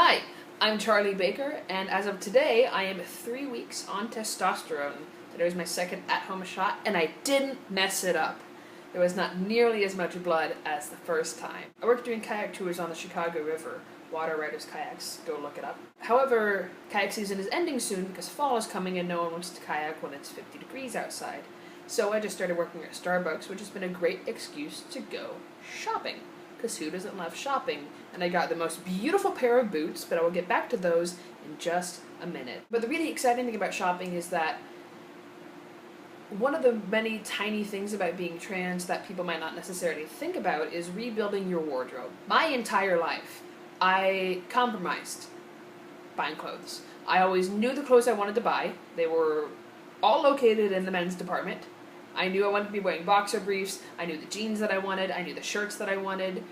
Hi, I'm Charlie Baker, and as of today, I am 3 weeks on testosterone. Today was my second at-home shot, and I didn't mess it up. There was not nearly as much blood as the first time. I worked doing kayak tours on the Chicago River. Water Riders Kayaks, go look it up. However, kayak season is ending soon because fall is coming and no one wants to kayak when it's 50 degrees outside. So I just started working at Starbucks, which has been a great excuse to go shopping. Because who doesn't love shopping? And I got the most beautiful pair of boots, but I will get back to those in just a minute. But the really exciting thing about shopping is that one of the many tiny things about being trans that people might not necessarily think about is rebuilding your wardrobe. My entire life, I compromised buying clothes. I always knew the clothes I wanted to buy. They were all located in the men's department. I knew I wanted to be wearing boxer briefs. I knew the jeans that I wanted. I knew the shirts that I wanted.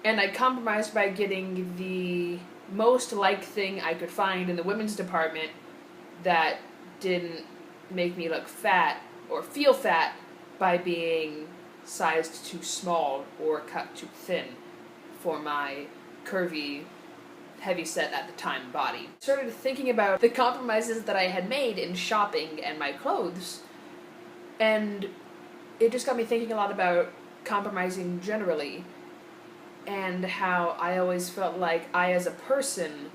And I compromised by getting the most like thing I could find in the women's department that didn't make me look fat or feel fat by being sized too small or cut too thin for my curvy, heavy-set at the time body. I started thinking about the compromises that I had made in shopping and my clothes, and it just got me thinking a lot about compromising generally and how I always felt like I as a person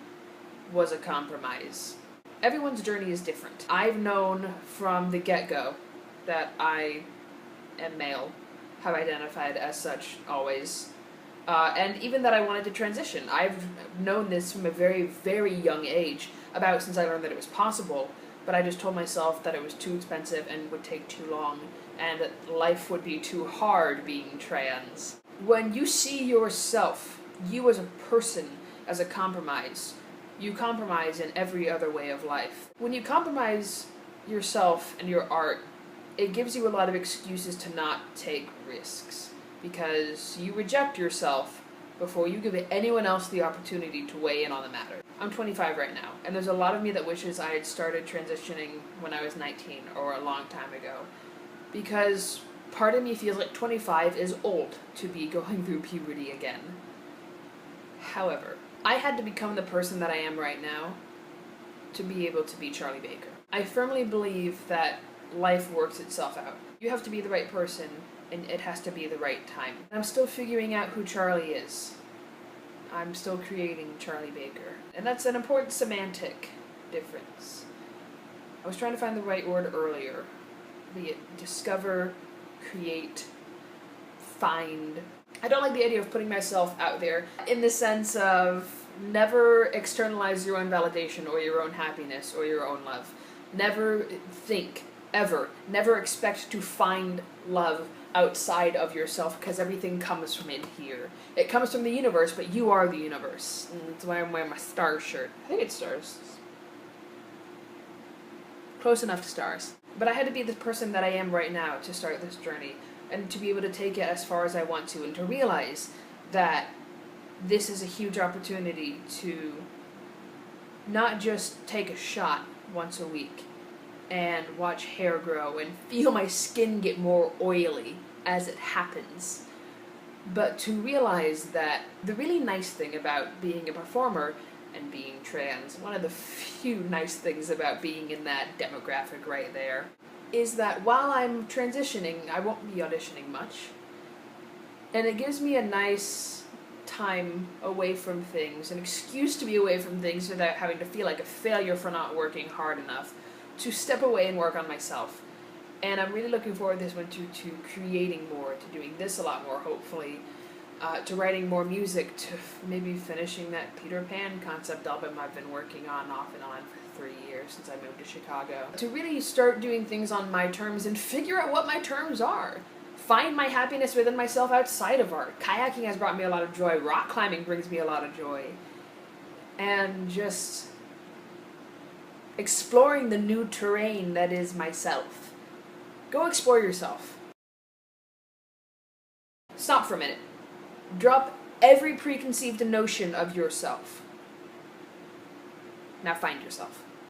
was a compromise. Everyone's journey is different. I've known from the get-go that I am male, have identified as such always, and even that I wanted to transition. I've known this from a very, very young age, about since I learned that it was possible, but I just told myself that it was too expensive and would take too long, and that life would be too hard being trans. When you see yourself, you as a person, as a compromise, you compromise in every other way of life. When you compromise yourself and your art, it gives you a lot of excuses to not take risks, because you reject yourself before you give anyone else the opportunity to weigh in on the matter. I'm 25 right now, and there's a lot of me that wishes I had started transitioning when I was 19 or a long time ago, because part of me feels like 25 is old to be going through puberty again. However, I had to become the person that I am right now to be able to be Charlie Baker. I firmly believe that life works itself out. You have to be the right person, and it has to be the right time. I'm still figuring out who Charlie is. I'm still creating Charlie Baker. And that's an important semantic difference. I was trying to find the right word earlier. Be it discover, create, find. I don't like the idea of putting myself out there in the sense of never externalize your own validation or your own happiness or your own love. Never think, ever, never expect to find love outside of yourself, because everything comes from in here. It comes from the universe, but you are the universe. And that's why I'm wearing my stars shirt. I think it's stars. Close enough to stars. But I had to be the person that I am right now to start this journey, and to be able to take it as far as I want to, and to realize that this is a huge opportunity to not just take a shot once a week and watch hair grow and feel my skin get more oily as it happens, but to realize that the really nice thing about being a performer and being trans, one of the few nice things about being in that demographic right there, is that while I'm transitioning, I won't be auditioning much, and it gives me a nice time away from things, an excuse to be away from things without having to feel like a failure for not working hard enough, to step away and work on myself. And I'm really looking forward this winter to creating more, to doing this a lot more, hopefully, to writing more music, to maybe finishing that Peter Pan concept album I've been working on off and on for 3 years since I moved to Chicago. To really start doing things on my terms and figure out what my terms are. Find my happiness within myself outside of art. Kayaking has brought me a lot of joy. Rock climbing brings me a lot of joy. And just exploring the new terrain that is myself. Go explore yourself. Stop for a minute. Drop every preconceived notion of yourself. Now find yourself.